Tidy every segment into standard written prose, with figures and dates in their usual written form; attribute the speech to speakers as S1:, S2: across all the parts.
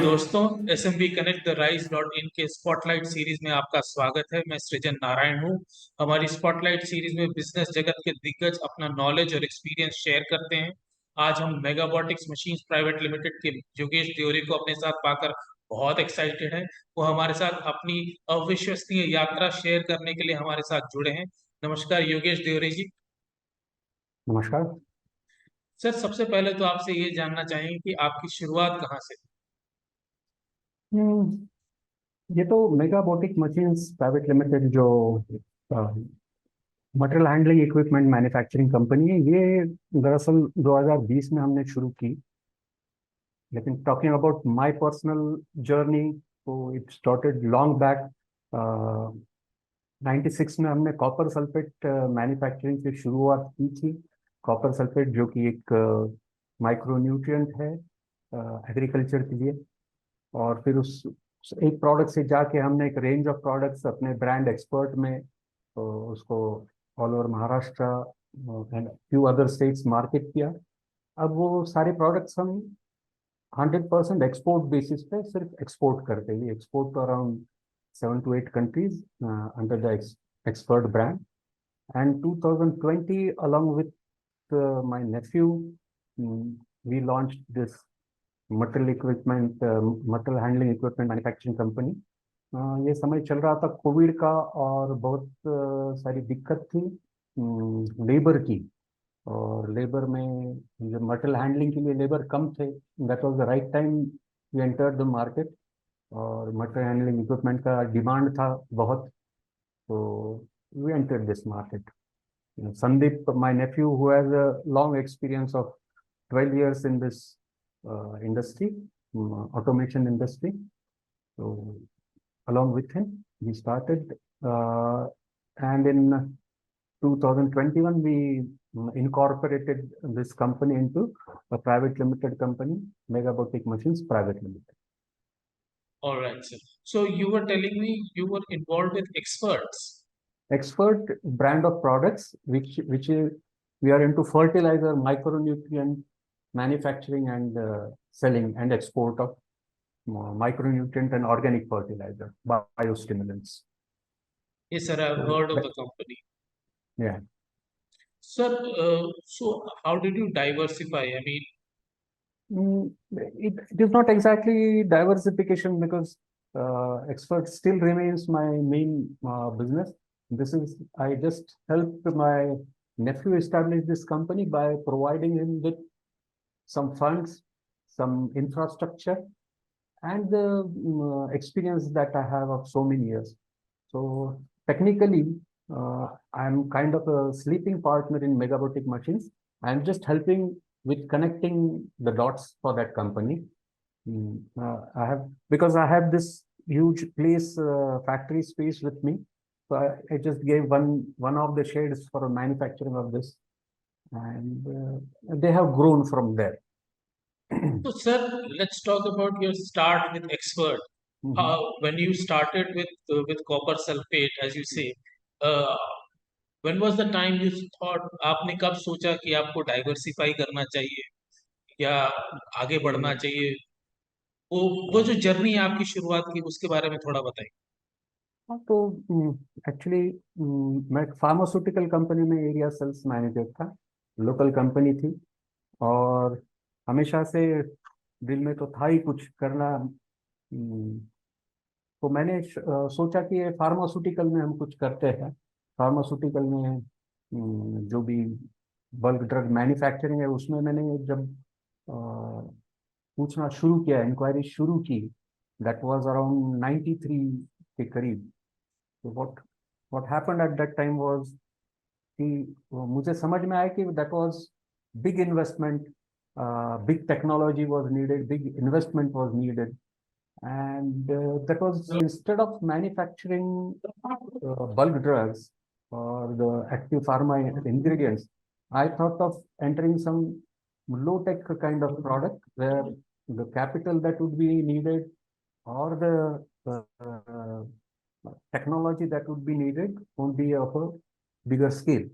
S1: दोस्तों, SMB connect the rise dot in के spotlight series में आपका स्वागत है। मैं सृजन नारायण हूँ। हमारी स्पॉटलाइट सीरीज में बिजनेस जगत के दिग्गज अपना नॉलेज और एक्सपीरियंस शेयर करते हैं। आज हम मेगाबॉटिक्स मशीन्स प्राइवेट लिमिटेड के योगेश देवरे को अपने साथ पाकर बहुत एक्साइटेड है। वो हमारे साथ अपनी अविश्वसनीय यात्रा शेयर करने के लिए हमारे साथ जुड़े हैं। नमस्कार योगेश देवरे जी।
S2: नमस्कार।
S1: सर, सबसे पहले तो आपसे ये जानना चाहेंगे कि आपकी शुरुआत कहाँ से?
S2: ये तो मेगाबोटिक मशीन्स प्राइवेट लिमिटेड जो material handling equipment manufacturing company है, ये दरअसल 2020 में हमने शुरू की। लेकिन talking about my personal journey, तो इट स्टार्टेड लॉन्ग बैक। 96 में हमने कॉपर सल्फेट मैन्युफैक्चरिंग की शुरुआत की थी। कॉपर सल्फेट जो कि एक माइक्रो न्यूट्रिएंट है एग्रीकल्चर के लिए। और फिर उस एक प्रोडक्ट से जाके हमने एक रेंज ऑफ प्रोडक्ट्स अपने ब्रांड एक्सपर्ट में, तो उसको all over Maharashtra and few other states market किया। अब वो सारे प्रोडक्ट्स हम 100% एक्सपोर्ट बेसिस पे सिर्फ एक्सपोर्ट करते हैं। Export to around 7 to 8 countries under the expert brand. And 2020 along with my nephew, we launched this material handling equipment manufacturing company. ये समय चल रहा था कोविड का, और बहुत सारी दिक्कत थी लेबर की। और लेबर में जो मटेरियल हैंडलिंग के लिए लेबर कम थे, that was the right time we enter the market. और मटेरियल हैंडलिंग इक्विपमेंट का डिमांड था बहुत, तो we enter this market. Sandeep, my nephew, who has a long experience of 12 years in this industry, automation industry. So, along with him, we started, and in 2021, we incorporated this company into a private limited company, Megabotic Machines Private Limited.
S1: All right, sir. So you were telling me you were involved with experts.
S2: Expert brand of products, which is, we are into fertilizer, micronutrient manufacturing and selling and export of micronutrient and organic fertilizer, biostimulants.
S1: Yes, sir. I've heard of the company.
S2: Yeah.
S1: Sir, so how did you diversify? I mean,
S2: It is not exactly diversification, because expert still remains my main business. This is, I just helped my nephew establish this company by providing him with some funds, some infrastructure, and the experience that I have of so many years. So technically, I'm kind of a sleeping partner in Megabotic Machines. I'm just helping with connecting the dots for that company. I have, because I have this huge place, factory space with me. So I just gave one of the shades for manufacturing of this, and they have grown from there.
S1: so sir, let's talk about your start with expert. When you started with copper sulfate, as you say, uh, when was the time you thought? आपने कब सोचा कि आपको diversify करना चाहिए या आगे बढ़ना चाहिए? वो वो जो जर्नी आपकी शुरुआत की, उसके बारे में थोड़ा बताइए।
S2: हाँ, तो एक्चुअली मैं फार्मास्यूटिकल कंपनी में एरिया सेल्स मैनेजर था। लोकल कंपनी थी, और हमेशा से दिल में तो था ही कुछ करना। तो मैंने सोचा कि ये फार्मास्यूटिकल में हम कुछ करते हैं। फार्मास्यूटिकल में जो भी बल्क ड्रग मैन्युफैक्चरिंग है, उसमें मैंने जब पूछना शुरू किया, इंक्वायरी शुरू की, दैट वाज अराउंड 93 के करीब। तो what happened at that time was कि मुझे समझ में आया कि that was big investment, big technology was needed, big investment was needed, and that was, instead of manufacturing bulk drugs or the active pharma ingredients, I thought of entering some low-tech kind of product where the capital that would be needed, or the technology that would be needed, won't be of a bigger scale.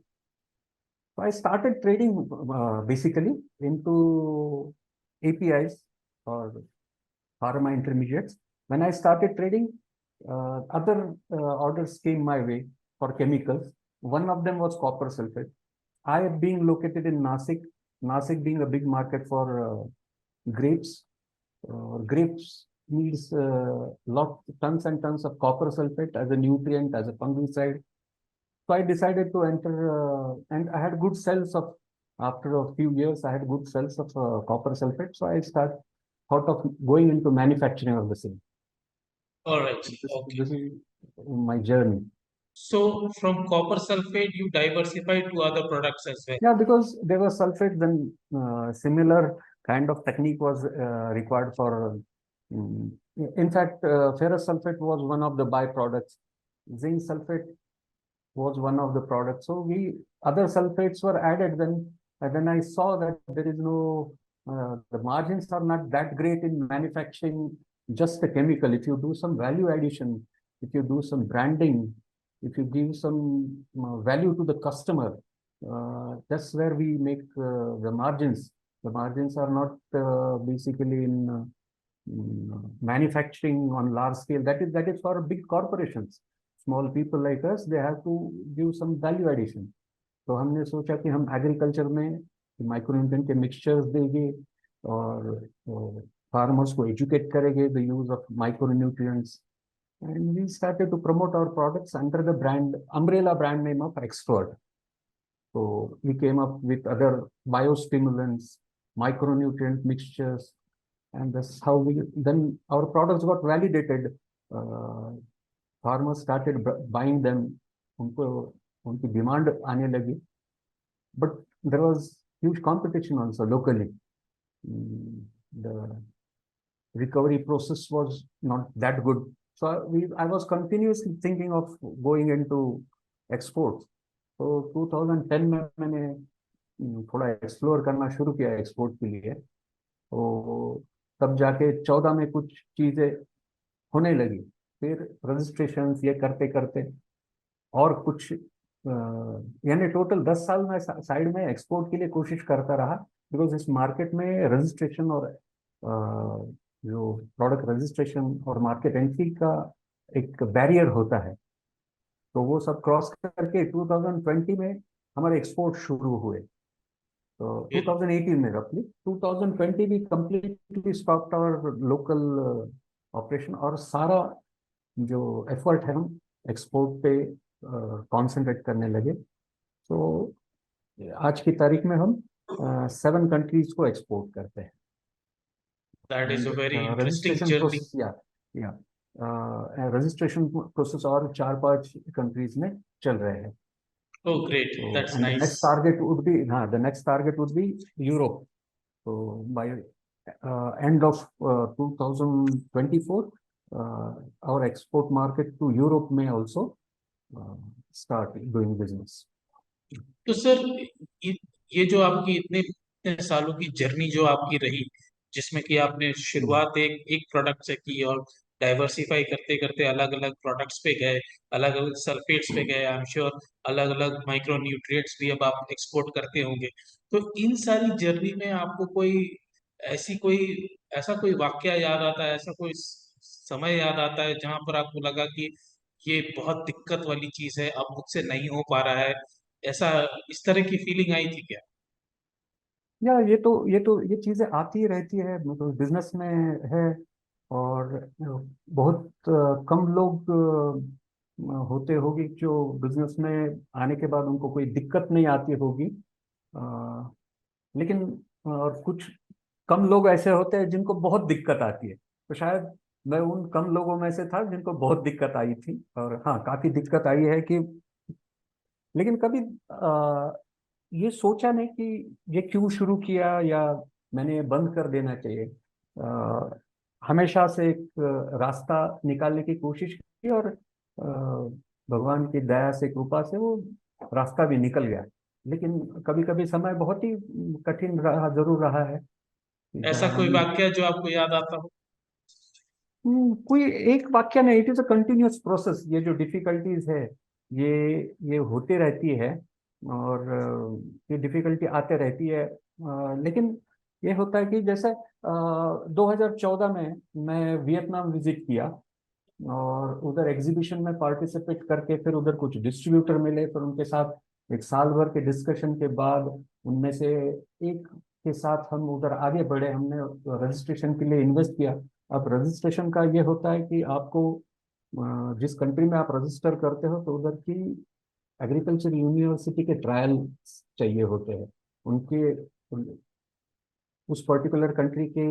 S2: So I started trading basically into APIs or pharma intermediates. When I started trading, other orders came my way for chemicals. One of them was copper sulfate. I being located in Nasik, Nasik being a big market for grapes. Grapes needs tons and tons of copper sulfate as a nutrient, as a fungicide. So I decided to enter, and I had good sales of, after a few years, I had good sales of copper sulfate. So I thought of going into manufacturing of the same.
S1: All right.
S2: This is my journey.
S1: So from copper sulfate, you diversified to other products as well.
S2: Yeah, because there was sulfate, then similar kind of technique was required for. In fact, ferrous sulfate was one of the byproducts. Zinc sulfate was one of the products. So other sulfates were added. Then I saw that there is no, the margins are not that great in manufacturing just a chemical. If you do some value addition, if you do some branding, if you give some value to the customer, that's where we make the margins. The margins are not basically in manufacturing on large scale. That is for big corporations. Small people like us, they have to give some value addition. तो हमने सोचा कि हम agriculture में micronutrient के mixtures देंगे और farmers को एजुकेट करेंगे the use of micronutrients. And we started to promote our products under the umbrella brand name of Expert. So we came up with other biostimulants, micronutrient mixtures, and that's how then our products got validated. Farmers started buying them. उनकी demand आने लगी. But there was huge competition also locally. The recovery process was not that good. So I was continuously thinking of going into exports. So 2010 में मैंने थोड़ा explore करना शुरू किया export के लिए. तो तब जाके 14 में कुछ चीजें होने लगी. फिर रजिस्ट्रेशन ये करते करते और कुछ यानी टोटल 10 साल में साइड में एक्सपोर्ट के लिए कोशिश करता रहा. बिकॉज इस मार्केट में रजिस्ट्रेशन और जो प्रोडक्ट रजिस्ट्रेशन और मार्केट एंट्री का एक बैरियर होता है. तो वो सब क्रॉस करके 2020 में हमारे एक्सपोर्ट शुरू हुए. तो 2018 में रफली 2020 भी completely stopped our local operation और सारा जो एफर्ट है हम एक्सपोर्ट पे कॉन्सेंट्रेट करने लगे. तो आज की तारीख में हम 7 कंट्रीज को एक्सपोर्ट करते हैं.
S1: That is a very interesting journey.
S2: Registration process और 4-5 कंट्रीज में चल रहे हैं.
S1: Oh, great. That's nice.
S2: The next target would be Europe. So by end of 2024, our export market to Europe may also start doing business.
S1: तो sir ये जो आपकी इतने सालों की जर्नी जो आपकी रही, जिसमें कि आपने शुरुआत एक प्रोडक्ट से की और डाइवर्सिफाई करते करते अलग अलग प्रोडक्ट्स पे गए, अलग अलग सल्फेट्स पे गए, आई एम श्योर अलग अलग माइक्रो न्यूट्रिएंट्स भी अब आप एक्सपोर्ट करते होंगे. तो इन सारी जर्नी में आपको ऐसा कोई वाकया याद आता है, ऐसा कोई समय याद आता है जहां पर आपको लगा कि ये बहुत दिक्कत वाली चीज है, अब मुझसे नहीं हो पा रहा है, ऐसा इस तरह की फीलिंग आई थी क्या?
S2: या ये चीजें आती रहती है, मतलब बिजनेस में है. और बहुत कम लोग होते होगी जो बिजनेस में आने के बाद उनको कोई दिक्कत नहीं आती होगी. लेकिन और कुछ कम लोग ऐसे होते हैं जिनको बहुत दिक्कत आती है. तो शायद मैं उन कम लोगों में से था जिनको बहुत दिक्कत आई थी. और हाँ, काफी दिक्कत आई है कि, लेकिन कभी ये सोचा नहीं कि ये क्यों शुरू किया या मैंने ये बंद कर देना चाहिए. हमेशा से एक रास्ता निकालने की कोशिश की और भगवान की दया से, कृपा से वो रास्ता भी निकल गया. लेकिन कभी कभी समय बहुत ही कठिन जरूर रहा है.
S1: ऐसा कोई वाक्य जो आपको याद आता हो?
S2: कोई एक वाक्य नहीं. It is a continuous process. ये जो डिफिकल्टीज है ये होती रहती है और ये डिफिकल्टी आते रहती है. लेकिन ये होता है कि जैसे 2014 में मैं वियतनाम विजिट किया, और उधर एग्जीबिशन में पार्टिसिपेट करके फिर उधर कुछ डिस्ट्रीब्यूटर मिले, फिर उनके साथ एक साल भर के डिस्कशन के बाद उनमें से एक के साथ हम उधर आगे बढ़े। हमने रजिस्ट्रेशन के लिए इन्वेस्ट किया। अब रजिस्ट्रेशन का ये होता है कि आपको जिस कंट्री में आप रजिस्टर करते हो तो उधर की एग्रीकल्चर यूनिवर्सिटी के ट्रायल चाहिए होते हैं। उनके उस पर्टिकुलर कंट्री के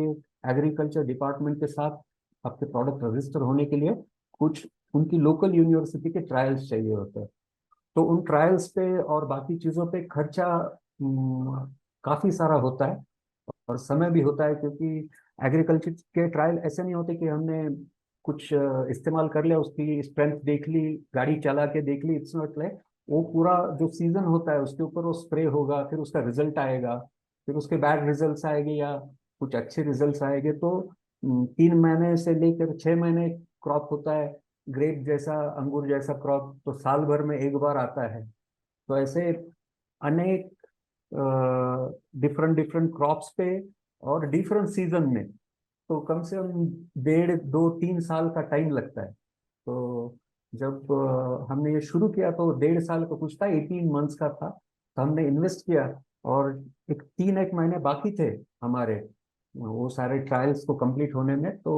S2: एग्रीकल्चर डिपार्टमेंट के साथ आपके प्रोडक्ट रजिस्टर होने के लिए कुछ उनकी लोकल यूनिवर्सिटी के ट्रायल्स चाहिए होते हैं। तो उन ट्रायल्स पे और बाकी चीज़ों पे खर्चा काफ़ी सारा होता है, और समय भी होता है, क्योंकि एग्रीकल्चर के ट्रायल ऐसे नहीं होते कि हमने कुछ इस्तेमाल कर लिया, उसकी स्ट्रेंथ देख ली, गाड़ी चला के देख ली, इट्स नॉट लाइक। वो पूरा जो सीजन होता है उसके ऊपर वो स्प्रे होगा, फिर उसका रिजल्ट आएगा, फिर उसके बैड रिजल्ट्स आएंगे या कुछ अच्छे रिजल्ट्स आएंगे। तो 3 महीने से लेकर 6 महीने क्रॉप होता है। ग्रेप जैसा, अंगूर जैसा क्रॉप तो साल भर में एक बार आता है। तो ऐसे अनेक डिफरेंट डिफरेंट क्रॉप्स पे और डिफरेंट सीजन में, तो कम से कम 1.5 2 3 साल का टाइम लगता है। तो जब हमने ये शुरू किया तो 1.5 साल का कुछ था, 18 मंथ्स का था। तो हमने इन्वेस्ट किया, और एक 3 1 महीने बाकी थे हमारे वो सारे ट्रायल्स को कंप्लीट होने में। तो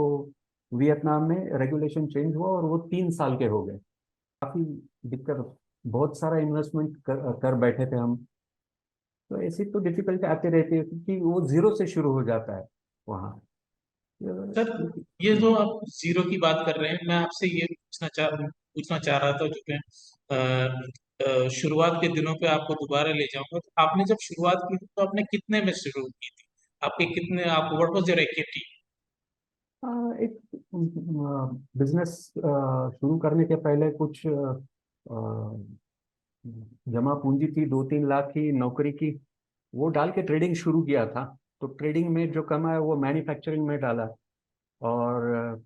S2: वियतनाम में रेगुलेशन चेंज हुआ और वो 3 साल के हो गए। काफी दिक्कत, बहुत सारा इन्वेस्टमेंट कर बैठे थे हम। तो ऐसी तो डिफिकल्टी आती रहती है, क्योंकि वो जीरो से शुरू हो जाता है वहाँ।
S1: सर, ये जो आप जीरो की बात कर रहे हैं, मैं आपसे ये पूछना चाह रहा था, जो कि शुरुआत के दिनों पे आपको दोबारा ले जाऊंगा। तो आपने जब शुरुआत की थी तो आपने कितने में शुरू की थी? आपके कितने, आप व्हाट वाज योर इक्विटी?
S2: एक बिजनेस शुरू करने के पहले कुछ जमा पूंजी थी, 2 3 लाख की नौकरी की, वो डाल के ट्रेडिंग शुरू किया था। तो ट्रेडिंग में जो कमाया वो मैन्युफैक्चरिंग में डाला। और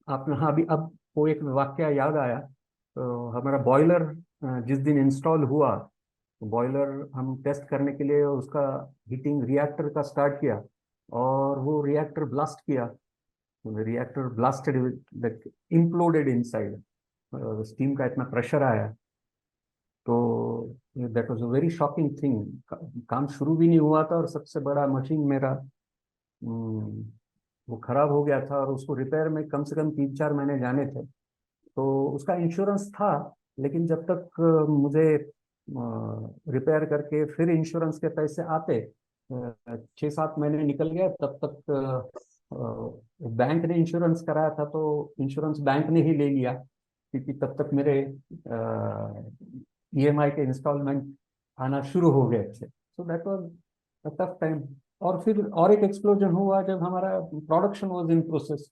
S2: आपने, हाँ, अभी अब वो एक वाक्य याद आया। तो हमारा बॉयलर जिस दिन इंस्टॉल हुआ, तो बॉयलर हम टेस्ट करने के लिए उसका हीटिंग रिएक्टर का स्टार्ट किया, और वो रिएक्टर ब्लास्ट किया। Reactor blasted, imploded inside. Steam का इतना प्रेशर आया। तो that was a very shocking thing. काम शुरू भी नहीं हुआ था, और सबसे बड़ा मशीन मेरा वो खराब हो गया था, और उसको रिपेयर में कम से कम 3 4 महीने जाने थे। तो उसका इंश्योरेंस था, लेकिन जब तक मुझे रिपेयर करके फिर इंश्योरेंस के पैसे आते, 6 7 महीने निकल गए, तब तक बैंक ने इंश्योरेंस कराया था, तो इंश्योरेंस बैंक ने ही ले लिया, क्योंकि तब तक मेरे ईएमआई के इंस्टॉलमेंट आना शुरू हो गए थे। So that was tough time. और फिर और एक एक्सप्लोजन हुआ जब हमारा प्रोडक्शन वाज इन प्रोसेस,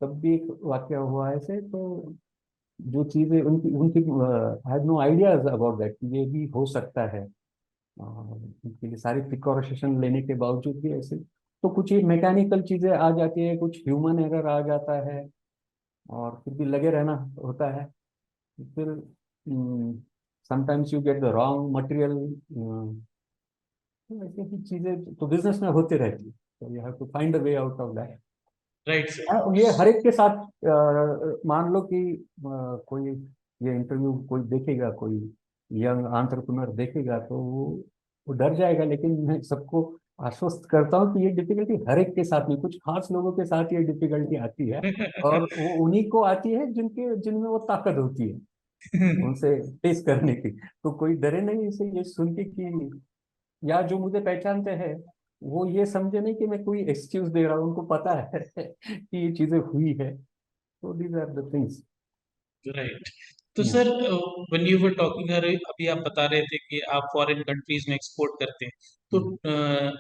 S2: तब भी एक वाक्य हुआ ऐसे। तो जो चीजें उनकी उनकी I had no ideas about that, ये भी हो सकता है। उनके लिए सारी प्रिकॉशन लेने के बावजूद भी ऐसे, तो कुछ ही मैकेनिकल चीजें आ जाती है, कुछ ह्यूमन एरर आ जाता है, और फिर भी लगे रहना होता है। फिर sometimes you get the wrong material. ऐसी ही चीजें तो बिजनेस में होती रहती है, तो you have to find a way out of that.
S1: Right sir.
S2: ये हर एक के साथ मान लो कि कोई ये इंटरव्यू कोई देखेगा, कोई यंग एंटरप्रेन्योर देखेगा, तो वो डर जाएगा। लेकिन मैं सबको आश्वस्त करता हूँ कि ये डिफिकल्टी हर एक के साथ नहीं, कुछ खास लोगों के साथ ये डिफिकल्टी आती है, और वो उन्हीं को आती है जिनके जिनमें वो ताकत होती है उनसे फेस करने की। तो कोई डरे नहीं इसे ये सुन के कि, या जो मुझे पहचानते हैं वो ये समझे नहीं कि मैं कोई एक्सक्यूज दे रहा हूँ, उनको पता है कि ये चीजें हुई है। तो these are the things.
S1: Right. तो sir, when you were talking, अभी आप बता रहे थे कि आप फॉरेन कंट्रीज में एक्सपोर्ट करते हैं। तो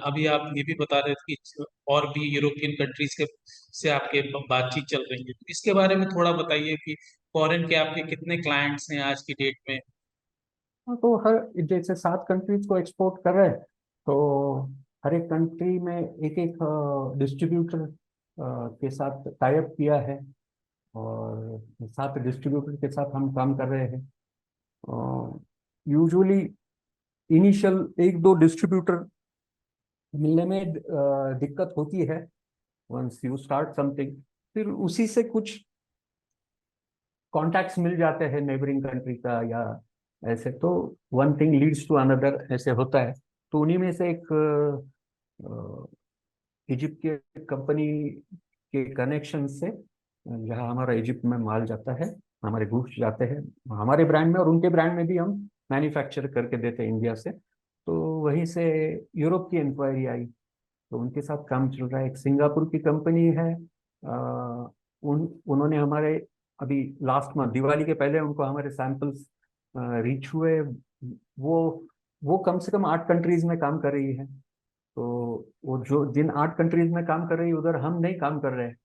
S1: अभी आप ये भी बता रहे थे कि और भी यूरोपियन कंट्रीज के से आपके बातचीत चल रही है। तो इसके बारे में थोड़ा बताइए कि फॉरेन के आपके कितने क्लाइंट्स हैं आज की डेट में?
S2: तो हर, जैसे 7 कंट्रीज को एक्सपोर्ट कर रहे हैं, तो हर एक कंट्री में एक एक डिस्ट्रीब्यूटर के साथ टाई अप किया है, और 7 डिस्ट्रीब्यूटर के साथ हम काम कर रहे हैं। यूजुअली इनिशियल 1 2 डिस्ट्रीब्यूटर मिलने में दिक्कत होती है। वंस यू स्टार्ट समथिंग, फिर उसी से कुछ कॉन्टैक्ट्स मिल जाते हैं नेबरिंग कंट्री का, या ऐसे तो one thing leads to another, ऐसे होता है। तो उन्हीं में से एक इजिप्ट के कंपनी के कनेक्शन से, जहाँ हमारा इजिप्ट में माल जाता है, हमारे गुड्स जाते हैं हमारे ब्रांड में, और उनके ब्रांड में भी हम मैन्युफैक्चर करके देते हैं इंडिया से। तो वहीं से यूरोप की इंक्वायरी आई, तो उनके साथ काम चल रहा है। एक सिंगापुर की कंपनी है, उन्होंने हमारे अभी लास्ट मंथ दिवाली के पहले उनको हमारे सैंपल्स रीच हुए। वो वो कम से कम 8 कंट्रीज में काम कर रही है। तो वो जो जिन 8 कंट्रीज में काम कर रही है, उधर हम नहीं काम कर रहे हैं।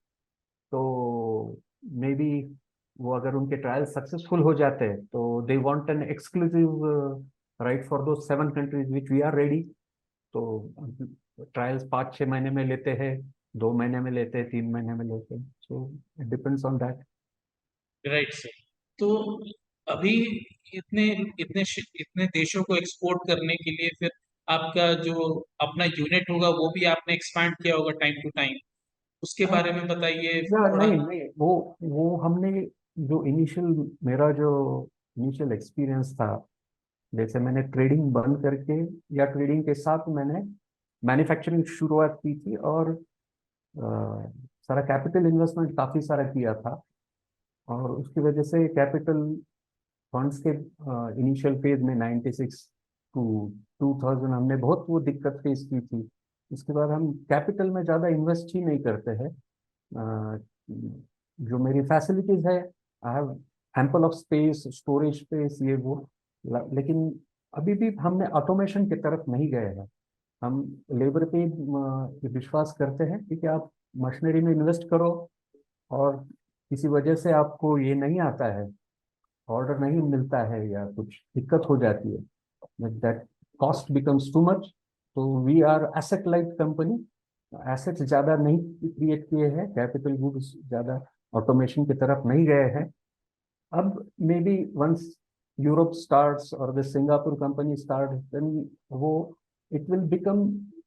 S2: तो मे बी वो अगर उनके ट्रायल सक्सेसफुल हो जाते हैं, तो they want an exclusive right for दो 7 countries which we are ready. तो ट्रायल्स 5-6 महीने में लेते हैं, 2 महीने में लेते हैं, 3 महीने में लेते हैं, so it depends on that.
S1: Right sir. तो अभी इतने इतने इतने देशों को एक्सपोर्ट करने के लिए फिर आपका जो अपना यूनिट होगा वो भी आपने एक्सपांड किया होगा टाइम टू टाइम, उसके बारे में बताइए
S2: या
S1: थोड़ा।
S2: नहीं नहीं, वो हमने जो इनिशियल, मेरा जो इनिशियल एक्सपीरियंस था, जैसे मैंने ट्रेडिंग बंद करके या ट्रेडिंग के साथ मैंने मैन्युफैक्चरिंग शुरुआत की थी, और सारा कैपिटल इन्वेस्टमेंट काफ़ी सारा किया था। और उसकी वजह से कैपिटल फंड्स के इनिशियल फेज में 96 टू 2000 हमने बहुत वो दिक्कत फेस की थी। उसके बाद हम कैपिटल में ज़्यादा इन्वेस्ट ही नहीं करते हैं। अ, जो मेरी फैसिलिटीज है, I have ample of space, storage space, ये वो। लेकिन अभी भी हमने ऑटोमेशन की तरफ नहीं गए हैं। हम लेबर पे विश्वास करते हैं, क्योंकि आप मशीनरी में इन्वेस्ट करो और किसी वजह से आपको ये नहीं आता है, ऑर्डर नहीं मिलता है, या कुछ दिक्कत हो जाती है, that cost becomes too much. तो we are asset light company, assets ज़्यादा नहीं क्रिएट किए हैं, कैपिटल गुड्स ज़्यादा ऑटोमेशन की तरफ नहीं गए हैं। अब maybe once Europe starts और the Singapore company start, then वो it will become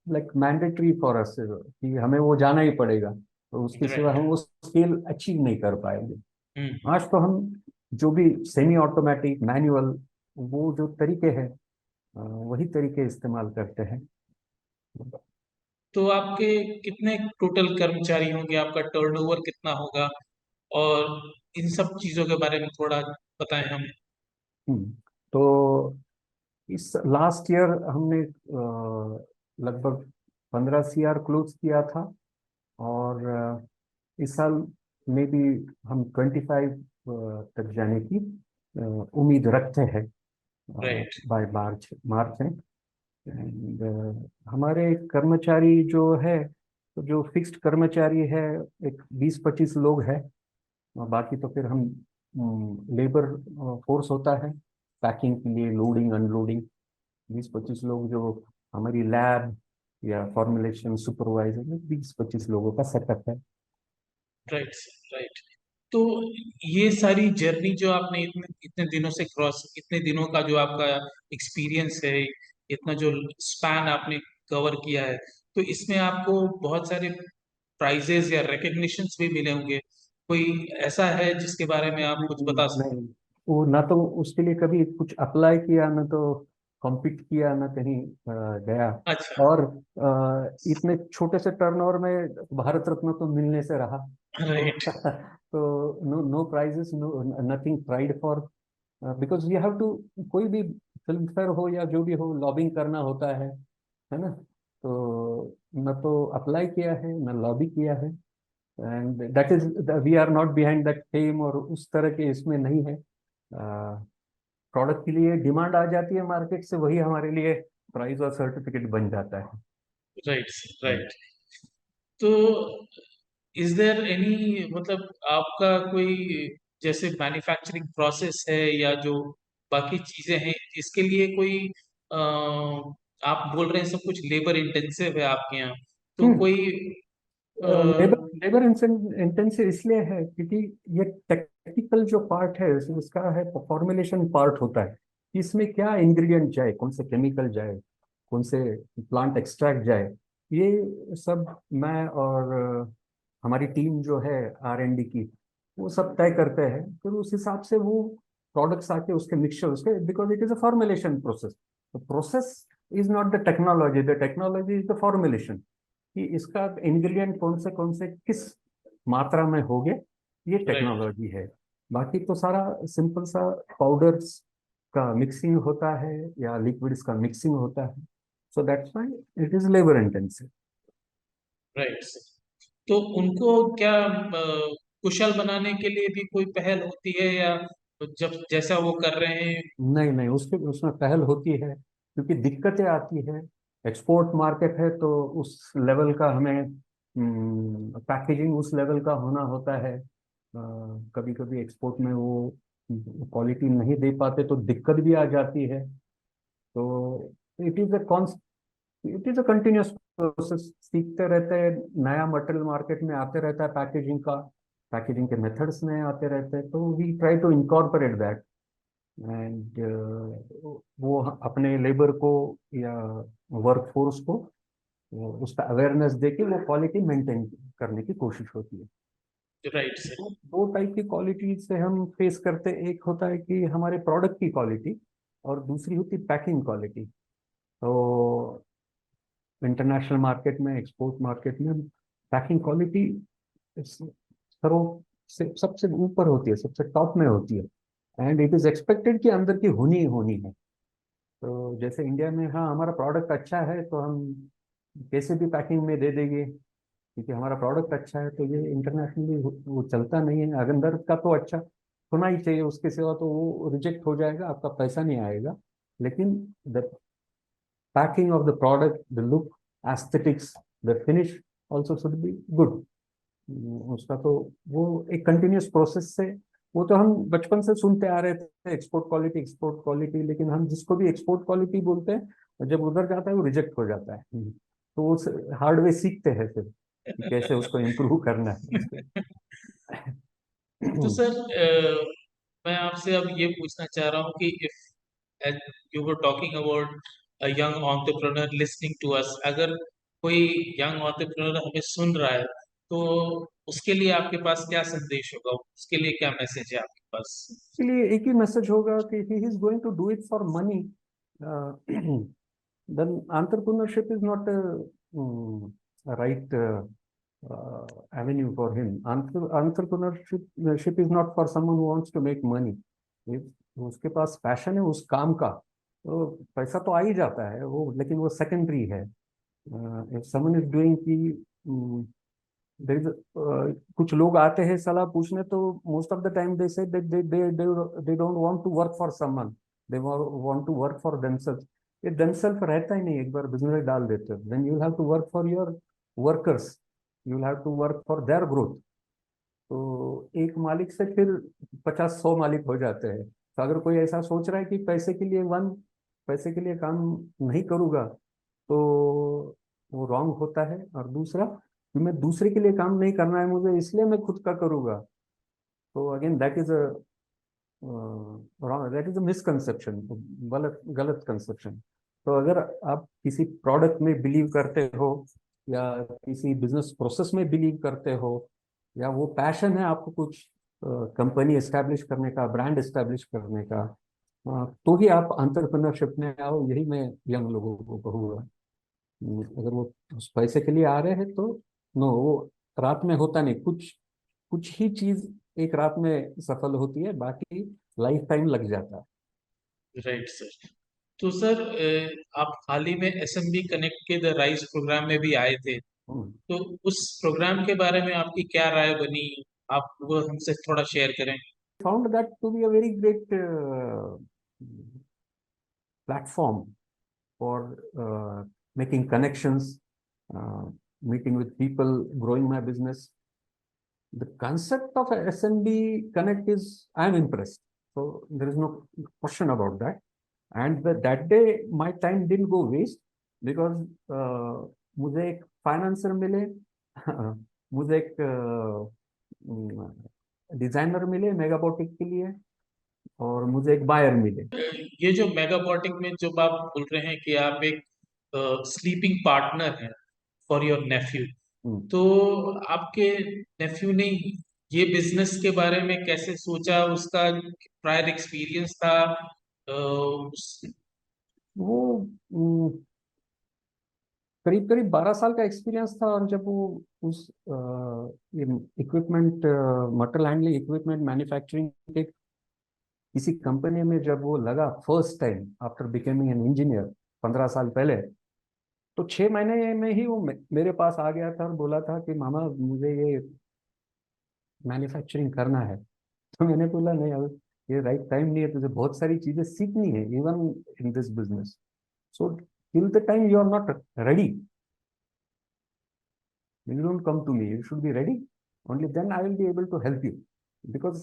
S2: like mandatory for us कि हमें वो जाना ही पड़ेगा। तो उसके सिवा
S1: राइट।
S2: हम वो स्केल अचीव नहीं कर पाएंगे।
S1: हम्म।
S2: आज तो हम जो भी सेमी ऑटोमेटिक मैनुअल, वो जो तरीके हैं, वही तरीके इस्तेमाल करते हैं।
S1: तो आपके कितने टोटल कर्मचारी होंगे, आपका टर्नओवर कितना होगा, और इन सब चीजों के बारे में थोड़ा बताएं हमें।
S2: तो इस लास्ट ईयर हमने लगभग 15 CR क्लोज किया था, और इस साल में भी हम 25 तक जाने की उम्मीद रखते हैं
S1: राइट।
S2: बाय मार्च मार्च में। एंड हमारे कर्मचारी जो है, तो जो फिक्स्ड कर्मचारी है, एक 20-25 लोग हैं। और बाकी तो फिर हम लेबर फोर्स होता है पैकिंग के लिए, लोडिंग अनलोडिंग, 20-25 लोग जो हमारी लैब या फॉर्मुलेशन सुपरवाइजर, 20-25 लोगों का सेटअप है।
S1: राइट। राइट। तो ये सारी जर्नी जो आपने इतने इतने दिनों से क्रॉस, इतने दिनों का जो आपका एक्सपीरियंस है, इतना जो स्पैन आपने कवर किया है, तो इसमें आपको बहुत सारे प्राइजेस या रिकग्निशंस भी मिले होंगे। कोई ऐसा है जिसके बारे में आप कुछ बता सकते
S2: नहीं, वो ना तो उसके लिए कभी कुछ अप्लाई किया, ना तो कॉम्पीट किया, ना कहीं गया।
S1: हैं? अच्छा।
S2: और इतने छोटे से टर्नओवर में भारत रत्न तो मिलने से रहा। तो
S1: राइट।
S2: तो no no prizes, no nothing pride for, because you have to, कोई भी फिल्म फेयर हो या जो भी हो, लॉबिंग करना होता है ना। तो न तो अप्लाई किया है, न लॉबी किया है। And that is, we are not behind that fame, और उस तरह के इसमें नहीं है। प्रोडक्ट के लिए डिमांड आ जाती है मार्केट से, वही हमारे लिए प्राइस और सर्टिफिकेट बन जाता है।
S1: राइट। राइट। तो इज देयर एनी, मतलब आपका कोई जैसे मैन्युफैक्चरिंग प्रोसेस है या जो बाकी चीजें हैं, इसके लिए कोई आप बोल रहे हैं सब कुछ लेबर इंटेंसिव है आपके यहाँ, तो
S2: हम्म
S1: कोई
S2: लेबर लेबर इंटेंसिव इसलिए है क्योंकि ये टेक्निकल जो पार्ट है, उसका है फॉर्मुलेशन पार्ट होता है कि इसमें क्या इंग्रेडिएंट जाए, कौन से केमिकल जाए, कौन से प्लांट एक्सट्रैक्ट जाए। ये सब मैं और हमारी टीम जो है R&D की, वो सब तय करते हैं। फिर उस हिसाब से वो प्रोडक्ट्स आके उसके मिक्सचर उसके, because it is a formulation process. The process is not the technology, the technology is the formulation, कि इसका इंग्रेडिएंट कौन से किस मात्रा में होंगे, ये
S1: राइट।
S2: टेक्नोलॉजी है। बाकी तो सारा सिंपल सा पाउडर्स का मिक्सिंग होता है या लिक्विड्स का मिक्सिंग होता है। So that's why it is labour intensive.
S1: Right sir. तो उनको क्या कुशल बनाने के लिए भी कोई पहल होती है, या जब जैसा वो कर रहे हैं?
S2: नहीं नहीं, उसके उसमें पहल होती है, क्योंकि दिक्कतें आती है। एक्सपोर्ट मार्केट है तो उस लेवल का हमें पैकेजिंग उस लेवल का होना होता है। कभी कभी एक्सपोर्ट में वो क्वालिटी नहीं दे पाते तो दिक्कत भी आ जाती है। तो it is a it is a continuous process, सीखते रहते हैं। नया मटेरियल मार्केट में आते रहता है, पैकेजिंग के मेथड्स नए आते रहते हैं, तो we try to incorporate that. And वो अपने लेबर को या वर्क फोर्स को उसका अवेयरनेस देके वो क्वालिटी मेंटेन करने की कोशिश होती है।
S1: Right sir.
S2: दो टाइप की क्वालिटी से हम फेस करते हैं। एक होता है कि हमारे प्रोडक्ट की क्वालिटी, और दूसरी होती है पैकिंग क्वालिटी। तो इंटरनेशनल मार्केट में, एक्सपोर्ट मार्केट में पैकिंग क्वालिटी सर्व से सबसे ऊपर होती है, सबसे टॉप में होती है। एंड इट इज एक्सपेक्टेड कि अंदर की होनी ही होनी है। तो जैसे इंडिया में, हाँ हमारा प्रोडक्ट अच्छा है तो हम कैसे भी पैकिंग में दे देंगे, क्योंकि हमारा प्रोडक्ट अच्छा है। तो ये इंटरनेशनली वो चलता नहीं है। अगर का तो अच्छा होना ही चाहिए, उसके सिवा तो वो रिजेक्ट हो जाएगा, आपका पैसा नहीं आएगा। लेकिन the packing of the product, the look, aesthetics, the finish also should be good. उसका तो वो एक कंटिन्यूअस प्रोसेस से, वो तो हम बचपन से सुनते आ रहे थे, एक्सपोर्ट क्वालिटी, एक्सपोर्ट क्वालिटी। लेकिन हम जिसको भी एक्सपोर्ट क्वालिटी बोलते हैं, जब उधर जाता है वो रिजेक्ट हो जाता है। तो उस हार्ड वे सीखते हैं फिर कि कैसे उसको इम्प्रूव करना है।
S1: तो सर, मैं आपसे अब ये पूछना चाह रहा हूँ कि if you were talking about a young entrepreneur listening to us, अगर कोई यंग एंटरप्रेन्योर हमें सुन रहा है, तो उसके लिए आपके पास क्या संदेश होगा, उसके लिए क्या मैसेज है आपके पास?
S2: इसलिए एक ही मैसेज होगा कि he is going to do it for money, then entrepreneurship is not a right avenue for him. Entrepreneurship is not for someone who wants to make money. If उसके पास पैशन है उस काम का, तो पैसा तो आ ही जाता है वो, लेकिन वो सेकेंडरी है। इफ समवन इज डूइंग की देर इज, कुछ लोग आते हैं सलाह पूछने, तो most of the time they say they don't want to work for someone, they want to work for themselves. ये देमसेल्फ रहता ही नहीं, एक बार बिजनेस डाल देते हो, then you have to work for your workers, you have to work for their growth. तो एक मालिक से फिर 50-100 मालिक हो जाते हैं। तो अगर कोई ऐसा सोच रहा है कि पैसे के लिए काम नहीं करूँगा, तो वो रॉन्ग होता है। और दूसरा कि मैं दूसरे के लिए काम नहीं करना है मुझे, इसलिए मैं खुद का करूँगा, तो again that is a misconception, गलत गलत कंसेप्शन। तो अगर आप किसी प्रोडक्ट में बिलीव करते हो, या किसी बिजनेस प्रोसेस में बिलीव करते हो, या वो पैशन है आपको कुछ कंपनी एस्टेब्लिश करने का, ब्रांड एस्टेब्लिश करने का, तो ही आप एंटरप्रेन्योरशिप में आओ। यही मैं यंग लोगों को कहूँगा। अगर वो उस पैसे के लिए आ रहे हैं तो नो, वो रात में होता नहीं। कुछ कुछ ही चीज एक रात में सफल होती है, बाकी लाइफ टाइम लग जाता है।
S1: Right sir. तो सर, आप हाल ही में एसएमबी कनेक्ट के द राइज प्रोग्राम में भी आए थे, तो उस प्रोग्राम के बारे में आपकी क्या राय बनी? आप वो हमसे थोड़ा शेयर करें।
S2: Found that to be a very great platform for making connections, meeting with people, growing my business. The concept of a SMB Connect is, I'm impressed. So there is no question about that. And that day, my time didn't go waste, because मुझे एक financer मिले, मुझे एक designer मिले मेगाबोटिक के लिए, और मुझे एक बायर मिले।
S1: ये जो मेगाबॉटिक में जो आप बोल रहे हैं कि आप एक स्लीपिंग पार्टनर हैं, फॉर योर नेफ्यू।
S2: हम्म।
S1: तो आपके नेफ्यू ने ये बिजनेस के बारे में कैसे सोचा, उसका प्रायर एक्सपीरियंस था?
S2: वो करीब करीब 12 साल का एक्सपीरियंस था। और जब वो उस equipment, material handling equipment manufacturing के किसी कंपनी में जब वो लगा first time after becoming an engineer 15 साल पहले, तो 6 महीने में ही वो मेरे पास आ गया था और बोला था कि मामा मुझे ये मैन्युफैक्चरिंग करना है। तो मैंने बोला नहीं, अब ये राइट टाइम नहीं है, तुझे बहुत सारी चीजें सीखनी है even in this business. So till the time you are not ready, you don't come to me, you should be ready. Only then I will be able to help you, because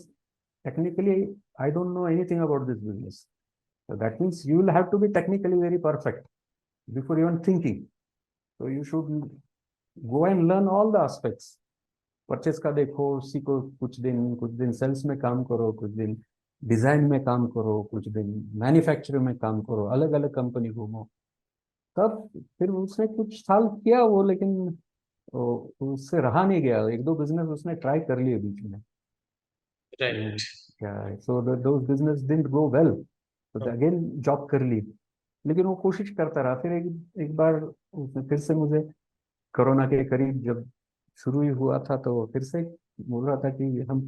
S2: technically I don't know anything about this business. So that means you will have to be technically very perfect before even thinking. So you should go and learn all the aspects. Purchase का देखो, सीखो, कुछ दिन sales में काम करो, कुछ दिन डिजाइन में काम करो, कुछ दिन मैन्युफैक्चरिंग में काम करो, अलग अलग कंपनी घूमो। तब फिर उसने कुछ साल किया वो, लेकिन उससे रहा नहीं गया। एक दो बिजनेस उसने ट्राई कर लिए बीच में।
S1: राइट।
S2: क्या, so those business didn't go well, तो अगेन जॉब कर ली। लेकिन वो कोशिश करता रहा। फिर एक एक बार उसने फिर से मुझे, कोरोना के करीब जब शुरू ही हुआ था, तो फिर से बोल रहा था कि हम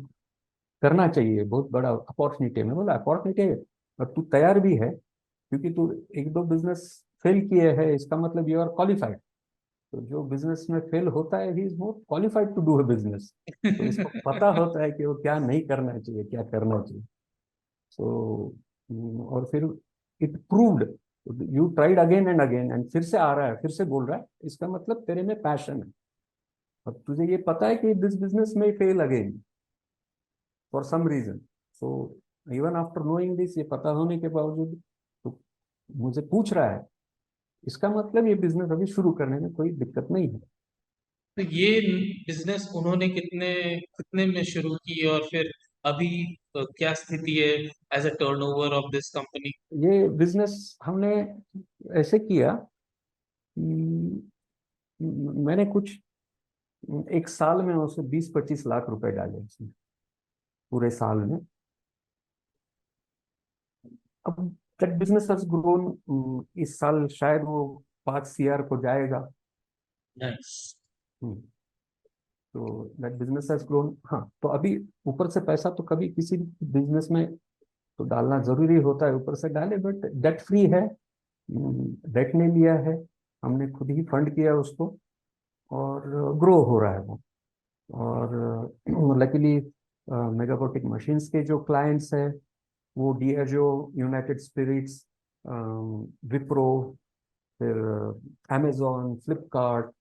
S2: करना चाहिए, बहुत बड़ा अपॉर्चुनिटी है। मैं बोला अपॉर्चुनिटी है और तू तैयार भी है, क्योंकि तू एक दो बिजनेस फेल किए हैं, इसका मतलब यू आर क्वालिफाइड। तो जो बिजनेस में फेल होता है he is more qualified to do a business. तो इसको पता होता है कि वो क्या नहीं करना चाहिए, क्या करना चाहिए। सो और फिर it proved, you tried again and again and फिर से आ रहा है, फिर से बोल रहा है, इसका मतलब तेरे में पैशन है। अब तुझे ये पता है कि दिस बिजनेस में fail again for some reason. So even after knowing this, ये पता होने के बावजूद तो मुझे पूछ रहा है, इसका मतलब ये बिजनेस अभी शुरू करने में कोई दिक्कत नहीं है।
S1: तो ये बिजनेस उन्होंने कितने कितने में शुरू की, और फिर अभी क्या स्थिति है as a turnover of this company?
S2: ये बिजनेस हमने ऐसे किया कि मैंने कुछ एक साल में उसे 20-25 लाख रुपए डाले उसमें, पूरे साल में। अब दैट बिजनेस हैज ग्रोन, इस साल शायद वो 5 CR को जाएगा।
S1: नाइस।
S2: हम्म, तो दैट बिजनेस हैज ग्रोन। हाँ, तो अभी ऊपर से पैसा तो कभी किसी बिजनेस में तो डालना जरूरी होता है, ऊपर से डाले, बट डेट फ्री है। डेट नहीं लिया है, हमने खुद ही फंड किया उसको, और ग्रो हो रहा है वो। और लकीली मेगाबोटिक मशीन्स के जो क्लाइंट्स हैं, वो डीएजो, यूनाइटेड स्पिरिट्स, विप्रो, फिर amazon, Flipkart,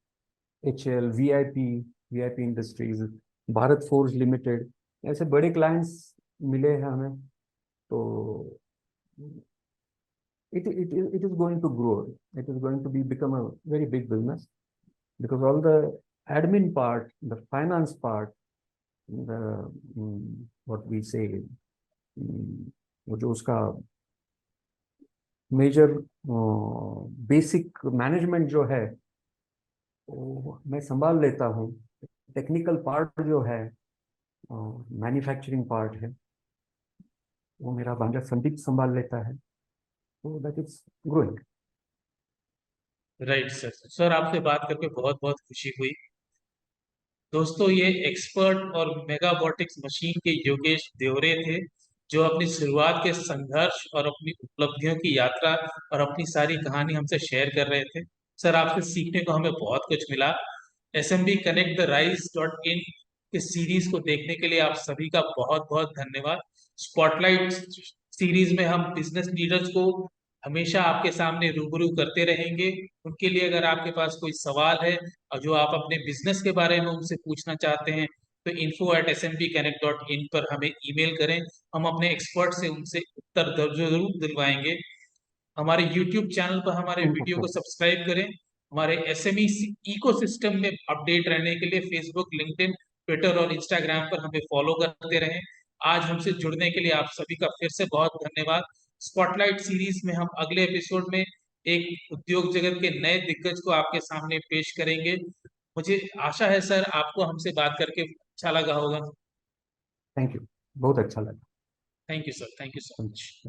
S2: HL, VIP industries, Bharat forge limited, ऐसे बड़े क्लाइंट्स मिले हैं हमें। तो it is going to grow. It is going to become a very big business, because all the admin part, the finance part, the what we say, वो जो उसका major basic management जो है, वो मैं संभाल लेता हूँ। टेक्निकल पार्ट जो है, मैन्युफैक्चरिंग पार्ट है, वो मेरा भांजा संदीप संभाल लेता है। तो that is growing.
S1: Right sir. Sir आपसे बात करके बहुत बहुत खुशी हुई। दोस्तों, ये एक्सपर्ट और मेगाबॉटिक्स मशीन के योगेश देवरे थे, जो अपनी शुरुआत के संघर्ष और अपनी उपलब्धियों की यात्रा और अपनी सारी कहानी हमसे शेयर कर रहे थे। सर, आपसे सीखने को हमें बहुत कुछ मिला। SMB connect the rise dot in के सीरीज को देखने के लिए आप सभी का बहुत बहुत धन्यवाद। स्पॉटलाइट सीरीज में हम बिजनेस लीडर्स को हमेशा आपके सामने रूबरू करते रहेंगे। उनके लिए अगर आपके पास कोई सवाल है और जो आप अपने बिजनेस के बारे में उनसे पूछना चाहते हैं, तो info@smbconnect.in पर हमें ईमेल करें। हम अपने एक्सपर्ट से उनसे उत्तर जरूर दिलवाएंगे। हमारे YouTube चैनल पर हमारे वीडियो को सब्सक्राइब करें। हमारे SME इकोसिस्टम में अपडेट रहने के लिए फेसबुक, लिंक्डइन, ट्विटर और इंस्टाग्राम पर हमें फॉलो करते रहें। आज हमसे जुड़ने के लिए आप सभी का फिर से बहुत धन्यवाद। स्पॉटलाइट सीरीज में हम अगले एपिसोड में एक उद्योग जगत के नए दिग्गज को आपके सामने पेश करेंगे। मुझे आशा है सर आपको हमसे बात करके अच्छा लगा होगा।
S2: थैंक यू, बहुत अच्छा लगा।
S1: Thank you sir, thank you so much.